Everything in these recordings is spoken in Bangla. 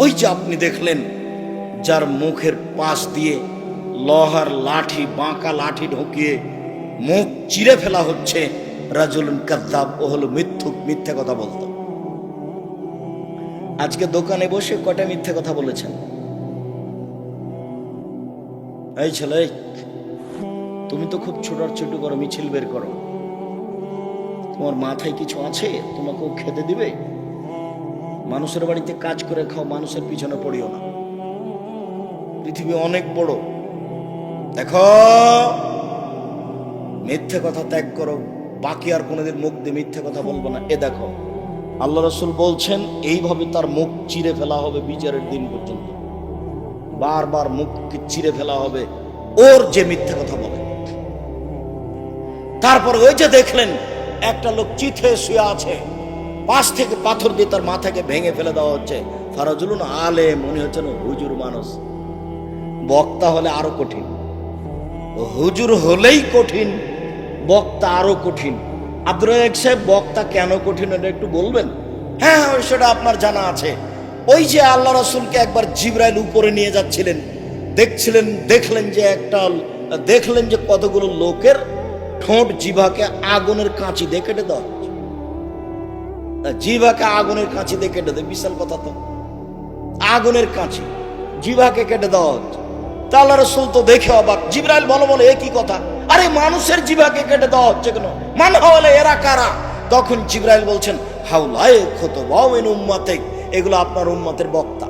ওই যে আপনি দেখলেন যার মুখের পাশ দিয়ে লোহার লাঠি, বাঁকা লাঠি ঢুকিয়ে মুখ চিরে ফেলা হচ্ছে, রাজুলুন কাযযাব, ও হলো মিথ্যুক, মিথ্যে কথা বলতো। আজকে দোকানে বসে কটা মিথ্যে কথা বলেছেন? এই ছেলে, তুমি তো খুব ছোটাছুটি করো, মিছিল বের করো, তোমার মাথায় কিছু আছে? তোমাকেও খেতে দিবে? মানুষের বাড়িতে কাজ করে খাও, মানুষের পিছনে পড়িও না। পৃথিবী অনেক বড়। দেখো, মিথ্যে কথা ত্যাগ করো, বাকি আর কোনোদিন মুখ দিয়ে মিথ্যে কথা বলবো না। এ দেখো, আল্লাহ রাসূল বলছেন এইভাবে তার মুখ চিরে ফেলা হবে বিচারের দিন পর্যন্ত। বারবার মুখকে চিরে ফেলা হবে ওর যে মিথ্যে কথা বলে। তারপর ওই যে দেখলেন একটা লোক চিথে শুয়ে আছে, পাশ থেকে পাথর দিয়ে তার মাথাকে ভেঙে ফেলে দেওয়া হচ্ছে। ফারাজুলুন আলেম, মনে হচ্ছে না হুজুর মানুষ। বক্তা হলে আরো কঠিন, হুজুর হলেই কঠিন, বক্তা আরো কঠিন। আব্দুর রাজ্জাক সাহেব, বক্তা কেন কঠিন এটা একটু বলবেন? হ্যাঁ, সেটা আপনার জানা আছে। ওই যে আল্লাহ রাসূলকে একবার জিবরাইল উপরে নিয়ে যাচ্ছিলেন, দেখলেন যে কতগুলো লোকের ঠোঁট জিভাকে আগুনের কাঁচি দিয়ে কেটে দেওয়া হচ্ছে। জিভাকে আগুনের কাঁচি দিয়ে কেটে দেয়, বিশাল কথা তো। আগুনের কাঁচি জিভাকে কেটে দেওয়া হচ্ছে। তা আল্লাহ রাসূল তো দেখে অবাক। জিবরাইল বলে এ কি কথা? আরে মানুষের জিভাকে কেটে দেওয়া হচ্ছে কেন? মানে হলে এরা কারা? তখন জিবরাইল বলছেন, হাউলায়ে খুতবাউ মিন উম্মাতিক, এগুলো আপনার উম্মতের বক্তা।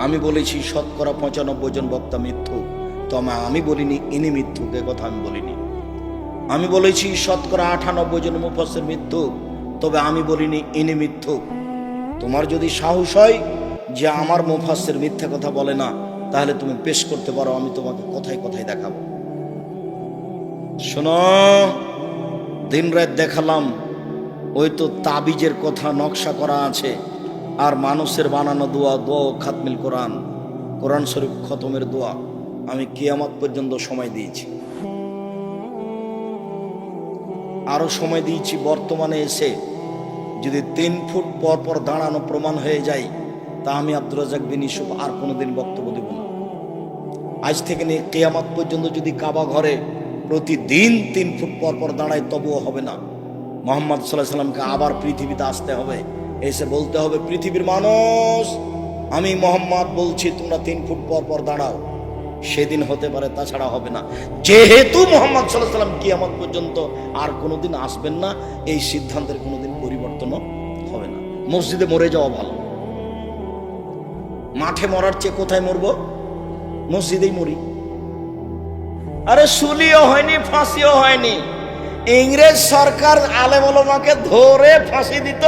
আমি বলেছি শতকরা 95 জন বক্তা মিথ্যুক, তবে আমি বলিনি ইনি মিথ্যুক, এ কথা আমি বলিনি। আমি বলেছি শতকরা 98 জন মুফাসসির মিথ্যুক, তবে আমি বলিনি ইনি মিথ্যুক। তোমার যদি সাহস হয় যে আমার মুফাসসির মিথ্যা কথা বলে না, তাহলে তুমি পেশ করতে পারো, আমি তোমাকে কথায় কথায় দেখাবো। শোনো, দিন রাত দেখালাম, ওই তো তাবিজের কথা নকশা করা আছে, আর মানুষের বানানো দোয়া খাতমিল কোরআন, কোরআন শরীফ খতমের দোয়া আমি কিয়ামত পর্যন্ত সময় দিয়েছি। আরো সময় দিয়েছি। বর্তমানে এসে যদি 3 ফুট পর পর দাঁড়ানো প্রমাণ হয়ে যায়, তা আমি আব্দুর রাজ্জাক বিন ইউসুফ আর কোনোদিন বক্তব্য দেব না। আজ থেকে নিয়ে কিয়ামত পর্যন্ত যদি কাবা ঘরে প্রতিদিন 3 ফুট পর পর দাঁড়ায়, তবুও হবে না। মুহাম্মদ সাল্লাল্লাহু আলাইহি সাল্লামকে আবার পৃথিবীতে আসতে হবে, এসে বলতে হবে, পৃথিবীর মানুষ, আমি মুহাম্মদ বলছি তোমরা 3 ফুট পর পর দাঁড়াও। সেদিন হতে পারে, তাছাড়া হবে না। যেহেতু মুহাম্মদ সাল্লাল্লাহু আলাইহি সাল্লাম কিয়ামত পর্যন্ত আর কোনোদিন আসবেন না, এই সিদ্ধান্তের কোনোদিন পরিবর্তন হবে না। মসজিদে মরে যাওয়া ভালো। মাঠে মরার চেয়ে কোথায় মরবো? মসজিদেই মরি। আরে সুলিও হয়নি, ফাঁসিও হয়নি। ইংরেজ সরকার আলেম ওলামাকে ধরে ফাঁসি দিত,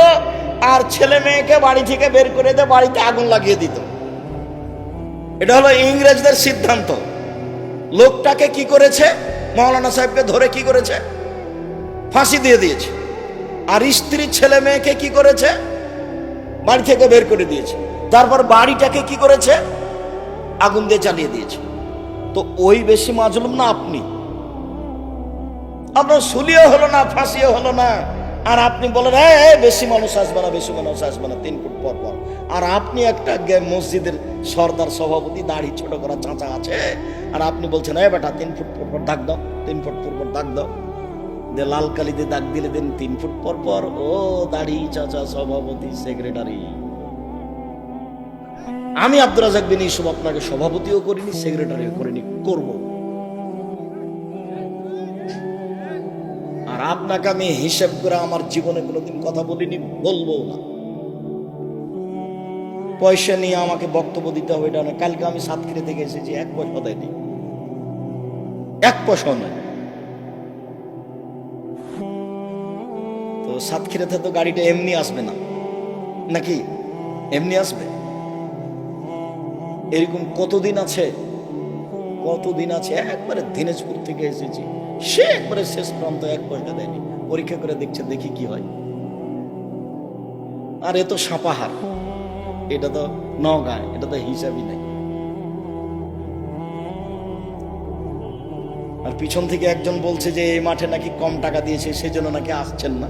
আর ছেলে মেয়েকে বাড়ি থেকে বের করে দিয়ে বাড়িতে আগুন লাগিয়ে দিত। এটা হলো ইংরেজদের সিদ্ধান্ত। লোকটাকে কি করেছে? মাওলানা সাহেবকে ধরে কি করেছে? ফাঁসি দিয়ে দিয়েছে। আর স্ত্রী ছেলে মেয়েকে কি করেছে? বাড়ি থেকে বের করে দিয়েছে। তারপর বাড়িটাকে কি করেছে? আগুন দিয়ে জ্বালিয়ে দিয়েছে। তো ওই বেশি মাজলুম না আপনি? আপনার সুলিও হলো না, ফাঁসিও হলো না, আর আপনি বলেন বেশি মানুষ আসবে না, বেশি মানুষ আসবে না 3 ফুট পর পর। আর আপনি একটা মসজিদের সর্দার সভাপতি, দাড়ি ছোট করা চাচা আছে, আর আপনি বলছেন বেটা 3 ফুট পর পর দাগ দাও, 3 ফুট পর পর দাগ দাও, দিয়ে লাল কালি দিয়ে দাগ দিলে দিন 3 ফুট পর পর। ও দাড়ি চাচা, সভাপতি, সেক্রেটারি। আমি আব্দুর রাজ্জাক বিন ইউসুফ আপনাকে সভাপতিও করিনি, সেক্রেটারিও করিনি, করব। আর আপনাকে আমি হিসাব করে আমার জীবনে কোনোদিন কথা বলিনি, বলবো না। পয়সা নিয়ে আমাকে বক্তব্য দিতে হবে এটা না। কালকে আমি সাতক্ষীরা থেকে এসেছি, 1 পয়সা দেয়নি, 1 পয়সা নয়। তো সাতক্ষীরাতে তো গাড়িটা এমনি আসবে না, নাকি এমনি আসবে? এরকম কতদিন আছে, একবারে দিনাজপুর থেকে এসেছি, সে একবারে শেষ প্রান্ত, 1 পয়সা দেয়নি। পরীক্ষা করে দেখছে, দেখি কি হয়। আর এ তো সাপাহার, এটা তো নওগাঁ, এটা তো হিসাবই নাই। আর পিছন থেকে একজন বলছে যে এই মাঠে নাকি কম টাকা দিয়েছে, সেজন্য নাকি আসছেন না।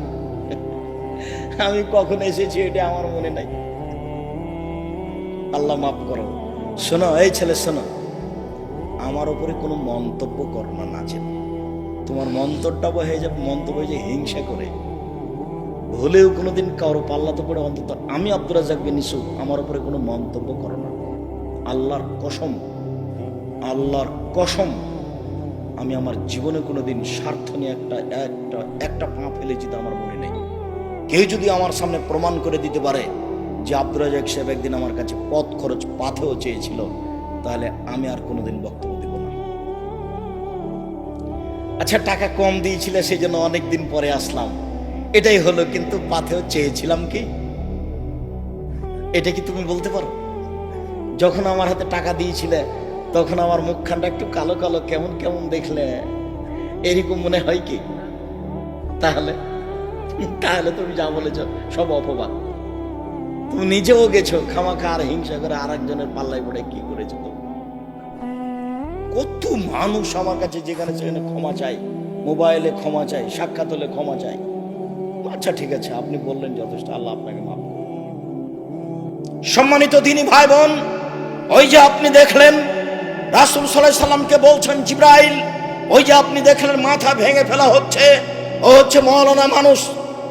আমি কখন এসেছি এটা আমার মনে নাই। আল্লাহ মাফ করো। শোনো এই ছেলে, শোনো, আমার উপরে কোনো মন্তব্য করো না, নাচে তোমার মন্তব্যটা হয়ে যাবে মন্তব্য হয়ে যায় হিংসা করে। ভুলেও কোনোদিন কারো পাল্লাতে পড়ে অন্তত আমি আব্দুর রাজ্জাক বিন ইউসুফ, আমার উপরে কোনো মন্তব্য করো না। আল্লাহর কসম, আল্লাহর কসম, আমি আমার জীবনে কোনোদিন স্বার্থ নিয়ে একটা পা ফেলেছি তা আমার মনে নেই। কেউ যদি আমার সামনে প্রমাণ করে দিতে পারে যে আব্দুর রাজ্জাক সাহেব একদিন আমার কাছে পথ খরচ পাথেও চেয়েছিল, তাহলে আমি আর কোনোদিন বক্তব্য দেব না। আচ্ছা, টাকা কম দিয়েছিলে সেই জন্য অনেকদিন পরে আসলাম, এটাই হলো, কিন্তু পাথেও চেয়েছিলাম কি? এটা কি তুমি বলতে পারো? যখন আমার হাতে টাকা দিয়েছিলে তখন আমার মুখখানটা একটু কালো কালো কেমন কেমন দেখলে, এরকম মনে হয় কি? তাহলে তাহলে তুমি যা বলেছ সব অপবাদ। তুমি নিজেও গেছো খামাখা আর হিংসা করে আর একজনের পাল্লায় পড়ে কি করেছো? তো কত মানুষ আমার কাছে যেখানে সেখানে ক্ষমা চাই, মোবাইলে ক্ষমা চাই, সাক্ষাৎ হলে ক্ষমা চাই। আচ্ছা ঠিক আছে, আপনি বললেন যথেষ্ট, আল্লাহ আপনাকে মাফ করুন। সম্মানিত দ্বীনি ভাই বোন, ওই যে আপনি দেখলেন রাসূল সাল্লাল্লাহু আলাইহি সাল্লামকে বলছেন জিবরাইল, ওই যে আপনি দেখলেন মাথা ভেঙে ফেলা হচ্ছে, ও হচ্ছে মওলানা মানুষ,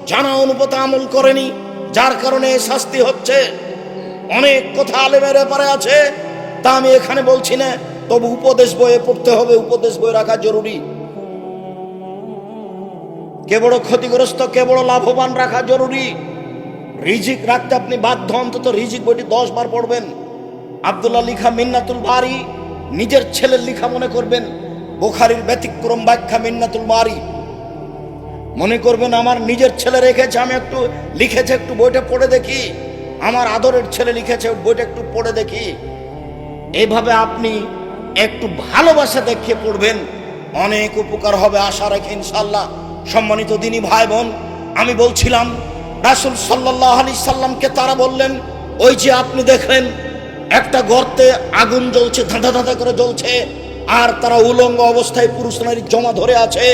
জানা অনুপাত আমল করেনি, যার কারণে শাস্তি হচ্ছে। অনেক কথা আলেমের ব্যাপারে আছে, তা আমি এখানে বলছি না, তবে উপদেশ বইয়ে পড়তে হবে, উপদেশ বই রাখা জরুরি। কে বড় ক্ষতিগ্রস্ত কে বড় লাভবান রাখা জরুরি। রিজিক রাখতে আপনি বাধ্য, অন্তত রিজিক বইটি 10 বার পড়বেন। আব্দুল্লাহ লিখা মিন্নাতুল বারি নিজের ছেলের লিখা মনে করবেন, বুখারীর ব্যতিক্রম ব্যাখ্যা মিন্নাতুল বারি মনে করবেন আমার নিজের ছেলে রেখেছে, আমি একটু লিখেছে, একটু বইটা পড়ে দেখি, আমার আদরের ছেলে লিখেছে বইটা একটু পড়ে দেখি। এইভাবে আপনি একটু ভালোবাসা দেখিয়ে পড়বেন, অনেক উপকার হবে আশা রাখি ইনশাআল্লাহ। সম্মানিত দ্বীনি ভাই বোন, আমি বলছিলাম রাসূল সাল্লাল্লাহু আলাইহি সাল্লামকে তারা বললেন, ওই যে আপনি দেখলেন একটা গর্তে আগুন জ্বলছে, ধাঁধা ধাঁধা করে জ্বলছে, আর তারা উলঙ্গ অবস্থায় পুরুষ নারী জমা ধরে আছে।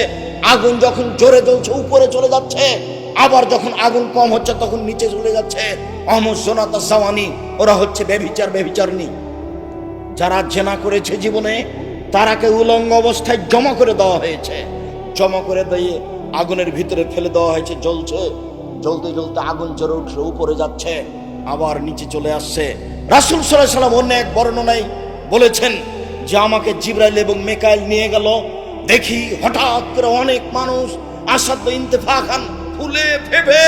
আগুন যখন জোরে জ্বলছে উপরে চলে যাচ্ছে, আবার যখন আগুন কম হচ্ছে তখন নিচে চলে যাচ্ছে। অমজনাতা জাওয়ানি, ওরা হচ্ছে ব্যভিচারনী। যারা জেনা করেছে জীবনে, তারাকে উলঙ্গ অবস্থায় জমা করে দেওয়া হয়েছে, জমা করে দিয়ে আগুনের ভিতরে ফেলে দেওয়া হয়েছে। জ্বলছে, জ্বলতে জ্বলতে আগুন জ্বরে উঠছে, উপরে যাচ্ছে, আবার নিচে চলে আসছে। রাসূল সাল্লাল্লাহু আলাইহি সাল্লাম অন্য এক বর্ণনায় বলেছেন যে আমাকে জিবরাইল এবং মিকাইল নিয়ে গেল, দেখি হঠাৎ করে অনেক মানুষ আসাদ ইন্তেফাখান ফুলে ফেপে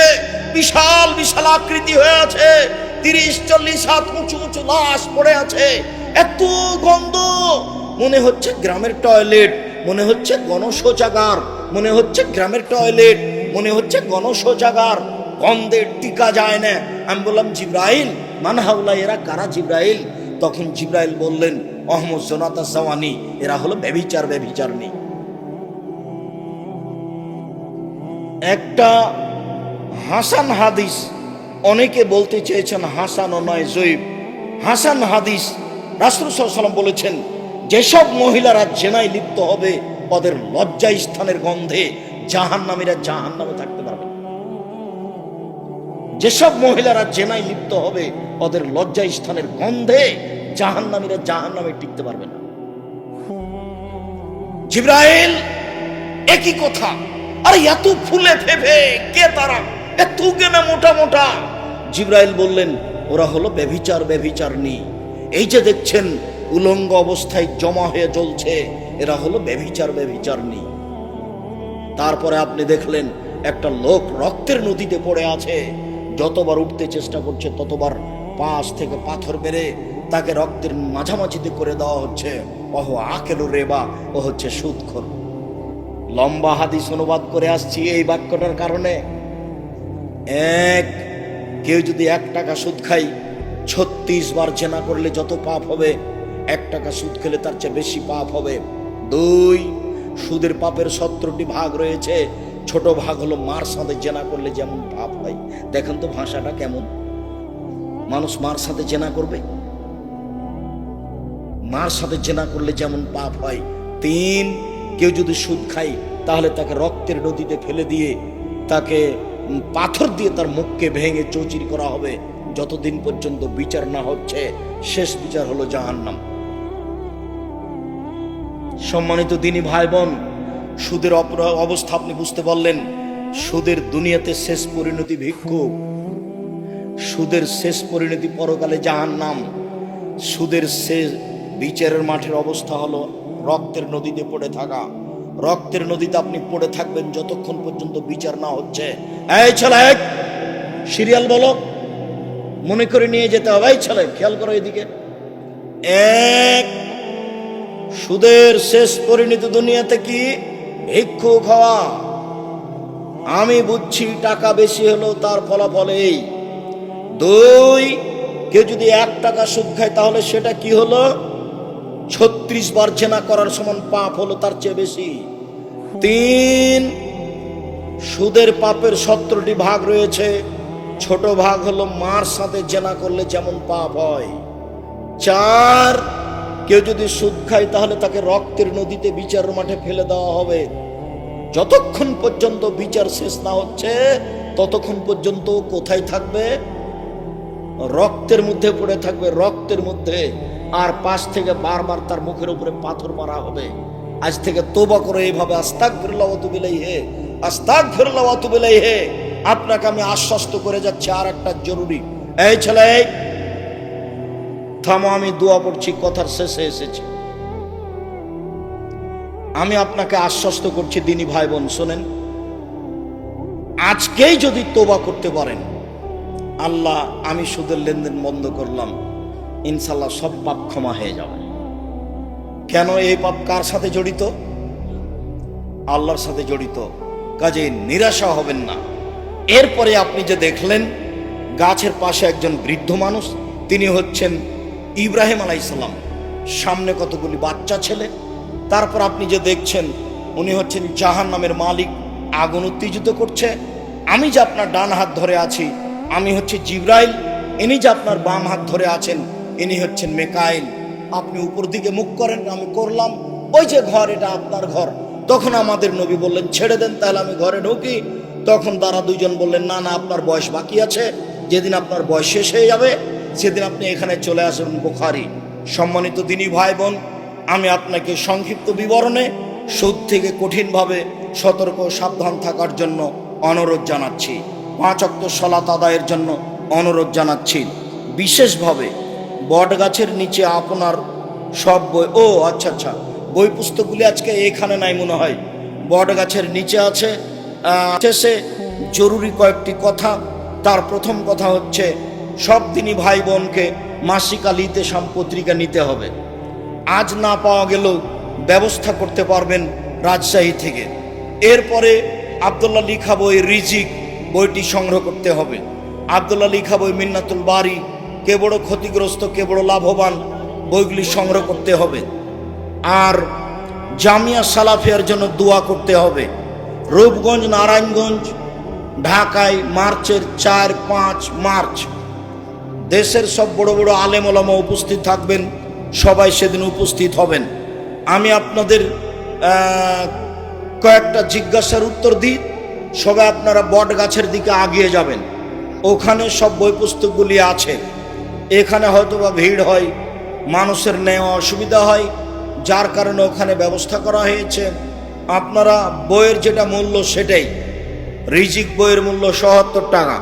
বিশাল বিশাল আকৃতি হয়ে আছে, 30-40 হাত উঁচু উঁচু লাশ পড়ে আছে। এত গন্ধ, মনে হচ্ছে গ্রামের টয়লেট, মনে হচ্ছে গণশৌচাগার, মনে হচ্ছে গ্রামের টয়লেট, মনে হচ্ছে গণশৌচাগার, গন্ধে টিকা যায় না। আমি বললাম জিবরাইল মান হাউলা, এরা কারা জিবরাইল? তখন জিবরাইল বললেন অহমদ জোনাতা জাওয়ানি, এরা হলো ব্যভিচারনী। একটা হাসান হাদিস, অনেকে বলতে চেয়েছেন হাসান ও নয় জয়ীব, হাসান হাদিস, রাসূল সাল্লাল্লাহু আলাইহি ওয়াসাল্লাম বলেছেন যেসব মহিলারা জেনায় লিপ্ত হবে ওদের লজ্জা স্থানের গন্ধে জাহান্নামীরা জাহান্নামে থাকতে পারবে। যেসব মহিলারা জেনায় লিপ্ত হবে ওদের লজ্জা স্থানের গন্ধে জাহান্নামীরা জাহান্নামে টিকতে পারবে না। জিবরাইল একই কথা, আরে এত ফুলে ফেপে কে তারা, এত কেন মোটা মোটা? জিবরাইল বললেন ওরা হলো ব্যভিচারনী। এই যে দেখছেন উলঙ্গ অবস্থায় জমা হয়ে জ্বলছে, এরা হলো ব্যভিচারনী। তারপরে আপনি দেখলেন একটা লোক রক্তের নদীতে পড়ে আছে, যতবার উঠতে চেষ্টা করছে ততবার পাশ থেকে পাথর বেড়ে তাকে রক্তের মাঝামাঝিতে করে দেওয়া হচ্ছে। ওহ আকেলু রেবা, ও হচ্ছে সুদখোর। লম্বা হাদিস অনুবাদ করে আসছি এই বাক্যটার কারণে। কেউ যদি 1 টাকা সুদ খাই, 36 বার জেনা করলে যত পাপ হবে, 1 টাকা সুদ খেলে তার চেয়ে বেশি পাপ হবে। 2, সুদের পাপের 17টি ভাগ রয়েছে, ছোট ভাগ হলো মার সাথে জেনা করলে যেমন পাপ হয়। দেখেন তো ভাষাটা কেমন, মানুষ মার সাথে জেনা করবে, মার সাথে জেনা করলে যেমন পাপ হয়। 3, কেউ যদি সুদ খায় তাহলে তাকে রক্তের নদীতে ফেলে দিয়ে তাকে পাথর দিয়ে তার মুখকে ভেঙে চৌচির করা হবে যতদিন পর্যন্ত বিচার না হচ্ছে। শেষ বিচার হলো জাহান্নাম। সম্মানিত দিনী ভাই বোন, সুদের অবস্থা আপনি বুঝতে পারলেন। সুদের দুনিয়াতে শেষ পরিণতি ভিক্ষুক, সুদের শেষ পরিণতি পরকালে জাহান্নাম। সুদের শেষ বিচারের মাঠের অবস্থা হলো রক্তের নদীতে পড়ে থাকা। রক্তের নদীতে আপনি পড়ে থাকবেন যতক্ষণ পর্যন্ত বিচার না হচ্ছে। এই ছেলে, সিরিয়াল বলো, মনে করে নিয়ে যেতে হবে। এই ছেলে, খেয়াল করো এদিকে। এক, সুদের শেষ পরিণতি দুনিয়াতে কি? ভিক্ষুক হওয়া। আমি বুঝছি টাকা বেশি হলো তার ফলাফল এই। দুই, কেউ যদি 1 টাকা সুদ খায় তাহলে সেটা কি হলো? 36 বার জেনা করার সমান পাপ হলো, তার চেয়ে বেশি। 3, সুদের পাপের 17টি ভাগ রয়েছে। ছোট ভাগ হলো মার সাথে জেনা করলে যেমন পাপ হয়। 4, কেউ যদি সুদ খায় তাহলে তাকে রক্তের নদীতে বিচার মাঠে ফেলে দেওয়া হবে। যতক্ষণ পর্যন্ত বিচার শেষ না হচ্ছে ততক্ষণ পর্যন্ত কোথায় থাকবে? রক্তের মধ্যে পড়ে থাকবে, রক্তের মধ্যে। আর পাশ থেকে বারবার তার মুখের উপরে পাথর মারা হবে। আজ থেকে তোবা করে এইভাবে আস্তাগফিরুল্লাহ ওয়া আতুবু ইলাইহি, আস্তাগফিরুল্লাহ ওয়া আতুবু ইলাইহি। আপনাকে আমি আশ্বস্ত করে যাচ্ছি আর একটা জরুরি। এই ছেলে, থামো, আমি দোয়া পড়ছি, কথার শেষে এসেছি। আমি আপনাকে আশ্বস্ত করছি দিনী ভাই বোন, শোনেন, আজকেই যদি তোবা করতে পারেন, আল্লাহ আমি সুদের লেনদেন বন্ধ করলাম, ইনশাল্লাহ সব পাপ ক্ষমা হয়ে যাবে। কেন? এই পাপ কার সাথে জড়িত? আল্লাহর সাথে জড়িত। কাজে নিরাশা হবেন না। এরপরে আপনি যে দেখলেন গাছের পাশে একজন বৃদ্ধ মানুষ, তিনি হচ্ছেন ইব্রাহিম আলাইহিস সালাম। সামনে কতগুলি বাচ্চা ছেলে। তারপর আপনি যে দেখছেন উনি হচ্ছেন জাহান্নামের মালিক, আগুন উত্তেজিত করছে। আমি যে আপনার ডান হাত ধরে আছি, আমি হচ্ছে জিব্রাইল। ইনি যে আপনার বাম হাত ধরে আছেন, ইনি হচ্ছেন মেকাইল। আপনি উপর দিকে মুখ করেন, আমি করলাম। ওই যে ঘর, এটা আপনার ঘর। তখন আমাদের নবী বললেন, ছেড়ে দেন, তাহলে আমি ঘরে ঢুকি। তখন তারা দুইজন বললেন, না না, আপনার বয়স বাকি আছে। যেদিন আপনার বয়স শেষ হয়ে যাবে সেদিন আপনি এখানে চলে আসবেন। বুখারী। সম্মানিত দিনী ভাই বোন, আমি আপনাকে সংক্ষিপ্ত বিবরণে সুদ থেকে কঠিনভাবে সতর্ক সাবধান থাকার জন্য অনুরোধ জানাচ্ছি। 5 ওয়াক্ত সালাত আদায়ের জন্য অনুরোধ জানাচ্ছি। বিশেষভাবে বট গাছের নিচে আপনার সব বই, আচ্ছা, বই পুস্তকগুলি আজকে এখানে নাই মনে হয়, বট গাছের নিচে আছে। শেষে জরুরি কয়েকটি কথা। তার প্রথম কথা হচ্ছে, সব দিনই ভাই বোনকে মাসিক আল ইতেশাম পত্রিকা নিতে হবে। আজ না পাওয়া গেলেও ব্যবস্থা করতে পারবেন রাজশাহী থেকে। এরপরে আব্দুল্লাহ লিখা বই রিজিক বইটি সংগ্রহ করতে হবে। আব্দুল্লাহ লিখা বই মিন্নাতুল বারি, কে বড় ক্ষতিগ্রস্ত কে বড় লাভবান, বইগুলি সংগ্রহ করতে হবে। আর জামিয়া সালাফিয়ার জন্য দোয়া করতে হবে। রূপগঞ্জ, নারায়ণগঞ্জ, ঢাকায় মার্চের 4-5 মার্চ দেশের সব বড় বড় আলেম ওলামা উপস্থিত থাকবেন। সবাই সেদিন উপস্থিত হবেন। আমি আপনাদের কয়েকটা জিজ্ঞাসার উত্তর দিই। সবাই আপনারা বট গাছের দিকে আগিয়ে যাবেন। ওখানে সব বই পুস্তকগুলি আছে। এখানে হয়তো বা ভিড় হয়, মানুষের নেওয়া অসুবিধা হয়, যার কারণে ওখানে ব্যবস্থা করা হয়েছে। আপনারা বইয়ের যেটা মূল্য সেটাই। রিজিক বইয়ের মূল্য ৭৭ টাকা,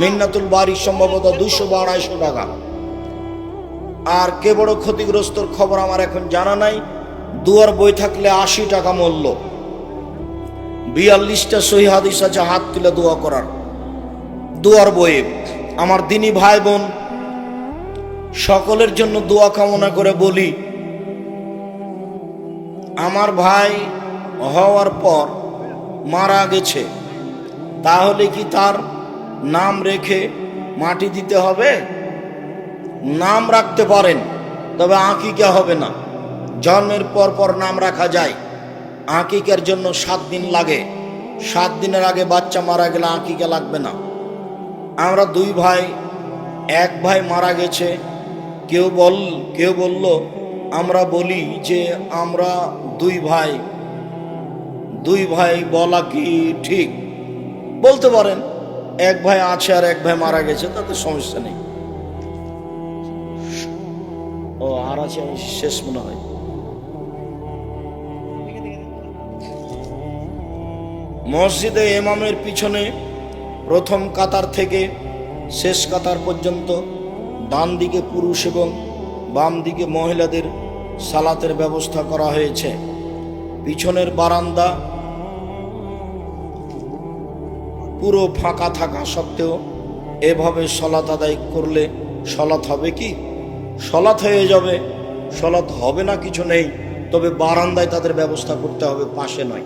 মিন্নাতুল বারি সম্ভবত 200 বা 250 টাকা। আর কে বড় ক্ষতিগ্রস্তর খবর আমার এখন জানা নাই। দুয়ার বই থাকলে 80 টাকা মূল্য। 42টা সহিহ হাদিস আছে হাত তুলে দোয়া করার। দুয়ার বইয়ে আমার দিনী ভাই বোন সকলের জন্য দোয়া কামনা করে বলি, আমার ভাই হওয়ার পর মারা গেছে, তাহলে কি তার নাম রেখে মাটি দিতে হবে? নাম রাখতে পারেন, তবে আকিকা হবে না। জন্মের পর পর নাম রাখা যায়। আকিকার জন্য 7 দিন লাগে। 7 দিনের আগে বাচ্চা মারা গেলে আকিকা লাগবে না। আমরা 2 ভাই, এক ভাই মারা গেছে। কেউ বলল আমরা বলি যে আমরা 2 ভাই বলা কি ঠিক? বলতে পারেন এক ভাই আছে আর এক ভাই মারা গেছে, তাতে সমস্যা নেই। ও আর আছে, আমি শেষ মনে হয়। মসজিদে ইমামের পিছনে প্রথম কাতার থেকে শেষ কাতার পর্যন্ত ডান দিকে পুরুষ এবং বাম দিকে মহিলাদের সালাতের ব্যবস্থা করা হয়েছে। পিছনের বারান্দা পুরো ফাঁকা থাকা সত্ত্বেও এভাবে সলাত আদায় করলে সলাত হবে কি? সলাত হয়ে যাবে। সলাত হবে না কিছু নেই, তবে বারান্দায় তাদের ব্যবস্থা করতে হবে, পাশে নয়।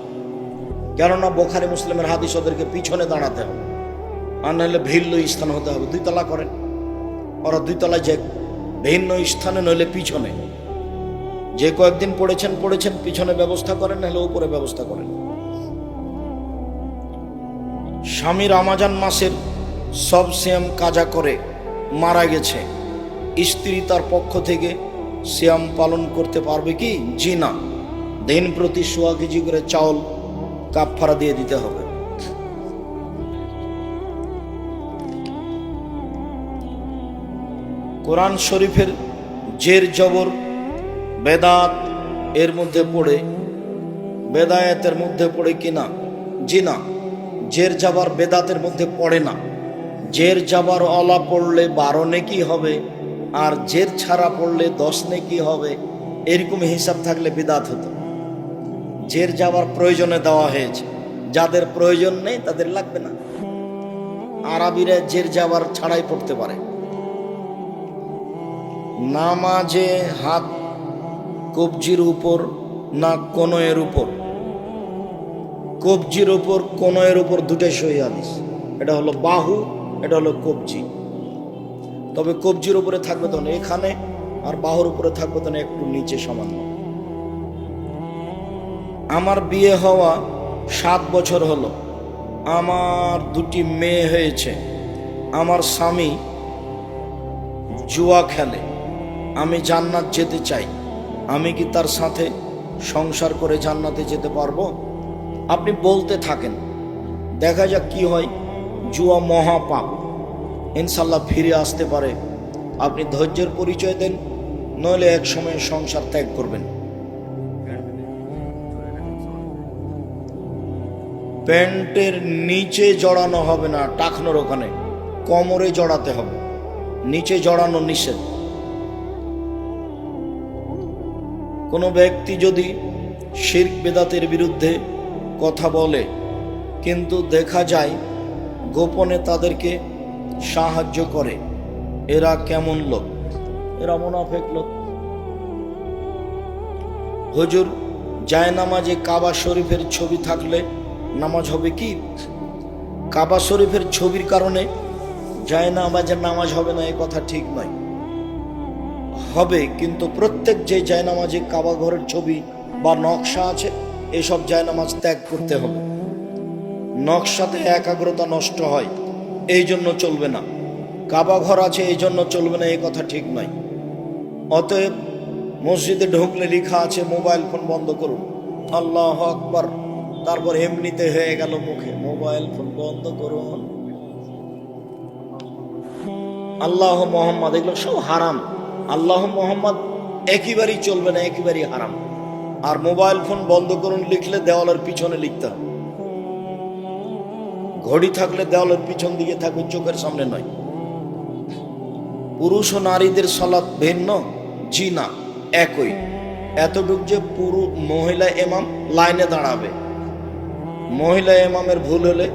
কেননা বুখারী মুসলিমের হাদিস, ওদেরকে পিছনে দাঁড়াতে হবে, আর নাহলে ভিন্ন স্থান হতে হবে। 2 তলা করেন, ওরা 2 তলায় যে ভিন্ন স্থানে, নইলে পিছনে। যে কয়েকদিন পড়েছেন পিছনে ব্যবস্থা করেন, নাহলে উপরে ব্যবস্থা করেন। স্বামী রমজান মাসের সব সিয়াম কাজা করে মারা গেছে, স্ত্রী তার পক্ষ থেকে সিয়াম পালন করতে পারবে কি? জি না। দিন প্রতি 1.25 কেজি করে চাউল কাফারা দিয়ে দিতে হবে। কোরআন শরীফের জের জবর বেদাত এর মধ্যে পড়ে, বেদায়েতের মধ্যে পড়ে কিনা? জি না, জের জাবার বেদাতের মধ্যে পড়ে না। জের জাবার অলা পড়লে 12 নেকি হবে, আর জের ছাড়া পড়লে 10 নেকি হবে, এরকম হিসাব থাকলে বিদাত হতো। জের যাবার প্রয়োজনে দেওয়া হয়েছে, যাদের প্রয়োজন নেই তাদের লাগবে না। আরবিরা জের যাবার ছাড়াই পড়তে পারে। নামাজে হাত কবজির উপর না কনয়ের উপর? কবজির উপর, কনয়ের উপর দুটাই সহিহ হাদিস। এটা হলো বাহু, এটা হলো কবজি। তবে কবজির উপরে থাকবে তো না এখানে, আর বাহুর উপরে থাকবে তো না একটু নিচে সামান্য। আমার বিয়ে হওয়া 7 বছর হলো, আমার 2টি মেয়ে হয়েছে। আমার স্বামী জুয়া খেলে, আমি জান্নাত যেতে চাই, আমি কি তার সাথে সংসার করে জান্নাতে যেতে পারবো? আপনি বলতে থাকেন, দেখা যাক কি হয়। জুয়া মহাপাপ, ইনশাল্লাহ ফিরে আসতে পারে। আপনি ধৈর্যের পরিচয় দেন, নইলে এক সময় সংসার ত্যাগ করবেন। প্যান্টের নিচে জড়ানো হবে না, টাকনোর ওখানে কোমরে জড়াতে হবে, নিচে জড়ানো নিষেধ। কোনো ব্যক্তি যদি শিরক বেদাতের বিরুদ্ধে কথা বলে, কিন্তু দেখা যায় গোপনে তাদেরকে সাহায্য করে, এরা কেমন লোক? এরা মুনাফিক লোক। হুজুর, জায়নামাজে কাবা শরীফের ছবি থাকলে নামাজ হবে কি? কাবা শরীফের ছবির কারণে জায়নামাজের নামাজ হবে না, এ কথা ঠিক নয়। হবে, কিন্তু প্রত্যেক যে জায়নামাজে কাবা ঘরের ছবি বা নকশা আছে, এসব জায়নামাজ ত্যাগ করতে হবে। নকশাতে একাগ্রতা নষ্ট হয়, এই জন্য চলবে না। কাবা ঘর আছে এই জন্য চলবে না, এই কথা ঠিক নয়। অতএব মসজিদে ঢুকলে লেখা আছে মোবাইল ফোন বন্ধ করুন, আল্লাহু আকবার, তারপর এমনিতে হয়ে গেল মুখে মোবাইল ফোন বন্ধ করুন, আল্লাহ মোহাম্মদ, এগুলো সব হারাম। আল্লাহ মোহাম্মদ একেবারেই চলবে না, একেবারেই হারাম। আর মোবাইল ফোন বন্ধ করুন লিখলে দেওয়ালের পিছনে লিখতে হবে। ঘড়ি থাকলে দেওয়ালের পিছন দিকে থাকবে, চোখের সামনে নয়। পুরুষ ও নারীদের সালাত ভিন্ন? জি না, একই। এতটুক যে মহিলা ইমাম লাইনে দাঁড়াবে, মহিলা ইমামের ভুল হলে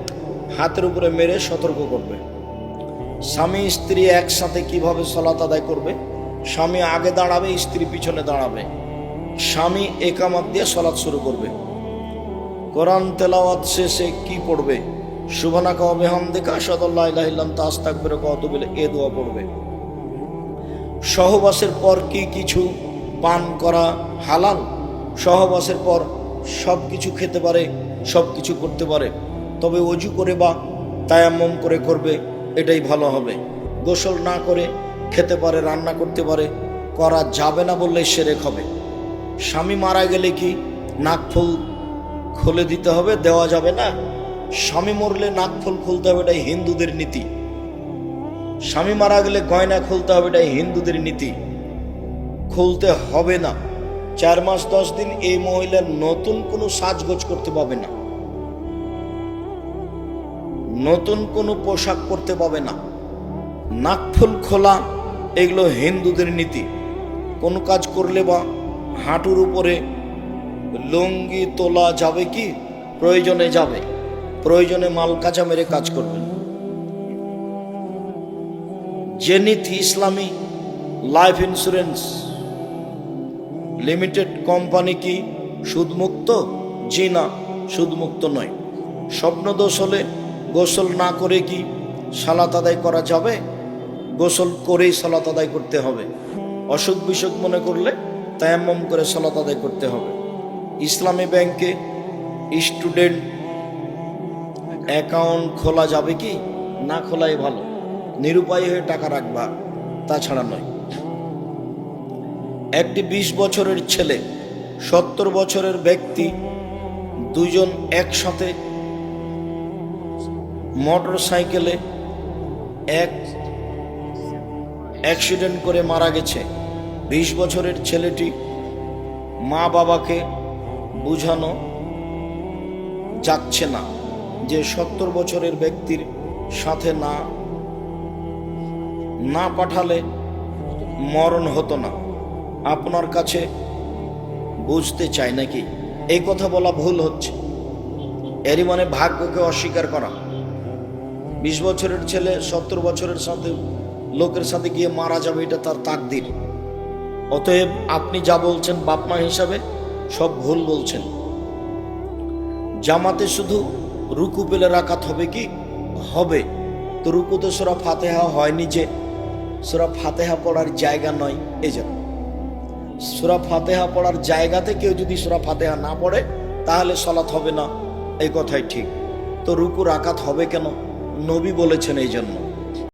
হাতের উপরে মেরে সতর্ক করবে। স্বামী স্ত্রী একসাথে কিভাবে সালাত আদায় করবে? স্বামী আগে দাঁড়াবে, স্ত্রী পিছনে দাঁড়াবে। স্বামী একামত দিয়ে সালাত শুরু করবে। কোরআন তেলাওয়াত শেষে কি পড়বে? সুবহানাকা ওয়া বিহামদিকা আশহাদু আল্লা ইলাহা ইল্লা আনতা আস্তাগফিরুকা ওয়া আতুবু ইলাইক, এই দোয়া পড়বে। সহবাসের পর কি কিছু পান করা হালাল? সহবাসের পর সব কিছু খেতে পারে, সব কিছু করতে পারে, তবে ওযু করে বা তায়াম্মুম করে করবে, এটাই ভালো হবে। গোসল না করে খেতে পারে, রান্না করতে পারে, করা যাবে না বললে শিরক হবে। স্বামী মারা গেলে কি নাকফুল খুলে দিতে হবে? দেওয়া যাবে না। স্বামী মরলে নাকফুল খুলতে হবে, এটাই হিন্দুদের নীতি। স্বামী মারা গেলে গয়না খুলতে হবে, এটাই হিন্দুদের নীতি। খুলতে হবে না। 4 মাস 10 দিন এই মহিলার নতুন কোনো সাজগোজ করতে পাবে না, নতুন কোনো পোশাক পরতে পাবে না। নাকফুল খোলা এগুলো হিন্দুদের নীতি। কোন কাজ করলে বা হাঁটুর উপরে লুঙ্গি তোলা যাবে কি? প্রয়োজনে যাবে, প্রয়োজনে মাল কাঁচা মেরে কাজ করবেন। জেনিথ ইসলামী লাইফ ইন্স্যুরেন্স লিমিটেড কোম্পানি কি সুদমুক্ত? জি না, সুদমুক্ত নয়। স্বপ্নদোষ হলে গোসল না করে কি সালাত আদায় করা যাবে? গোসল করেই সালাত আদায় করতে হবে। অসুখ বিসুখ মনে করলে তায়াম্মুম করে সালাত আদায় করতে হবে। ইসলামী ব্যাংকে স্টুডেন্ট অ্যাকাউন্ট খোলা যাবে কি? না খোলাই ভালো, নিরুপায় হয়ে টাকা রাখবা, তাছাড়া নয়। একটি 20 বছরের ছেলে 70 বছরের ব্যক্তি দুজন একসাথে মোটর সাইকেলে অ্যাক্সিডেন্ট করে মারা গেছে। 20 বছরের ছেলেটি মা বাবাকে বুঝানো যাচ্ছে না যে 70 বছরের ব্যক্তির সাথে না পাঠালে মরণ হতো না। আপনার কাছে বুঝতে চাই নাকি? এই কথা বলা ভুল হচ্ছে। এরই মানে ভাগ্যকে অস্বীকার করা। 20 বছরের ছেলে 70 বছরের সাথে লোকের সাথে গিয়ে মারা যাবে, এটা তার তাকদির। অতএব আপনি যা বলছেন বাপ মা হিসাবে সব ভুল বলছেন। জামাতে শুধু রুকু পেলে রাকাত হবে কি? হবে। তো রুকুতে সূরা ফাতিহা হয়নি, যে সূরা ফাতিহা পড়ার জায়গা নয়। এই জন্য সূরা ফাতিহা পড়ার জায়গাতে কেউ যদি সূরা ফাতিহা না পড়ে তাহলে সালাত হবে না, এই কথাই ঠিক। তো রুকু রাকাত হবে কেন? নবী বলেছেন এই জন্য।